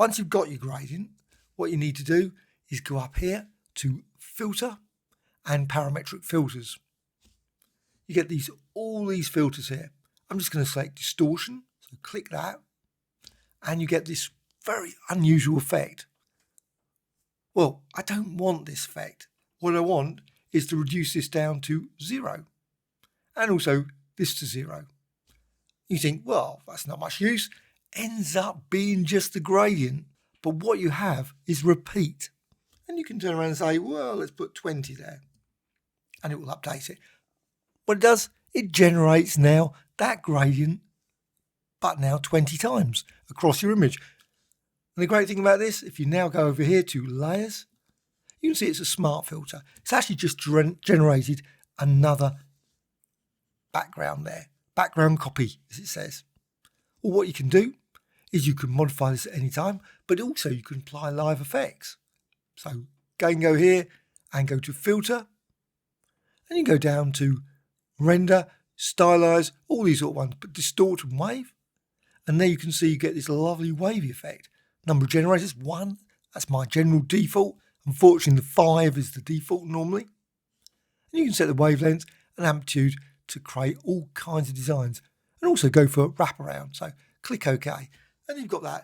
Once you've got your gradient, what you need to do is go up here to Filter and Parametric Filters. You get all these filters here. I'm just going to select Distortion, so click that, and you get this very unusual effect. Well, I don't want this effect. What I want is to reduce this down to 0, and also this to 0. You think, well, that's not much use. Ends up being just the gradient. But what you have is repeat. And you can turn around and say, well, let's put 20 there. And it will update it. What it does, it generates now that gradient, but now 20 times across your image. And the great thing about this, if you now go over here to Layers, you can see it's a smart filter. It's actually just generated another background there. Background copy, as it says. Well, what you can do is you can modify this at any time, but also you can apply live effects. So go here and go to Filter, and you go down to Render, Stylize, all these sort of ones, but Distort and Wave. And there you can see you get this lovely wavy effect. Number of generators, 1. That's my general default. Unfortunately, the 5 is the default normally. And you can set the wavelength and amplitude to create all kinds of designs, and also go for a wraparound. So click OK, and you've got that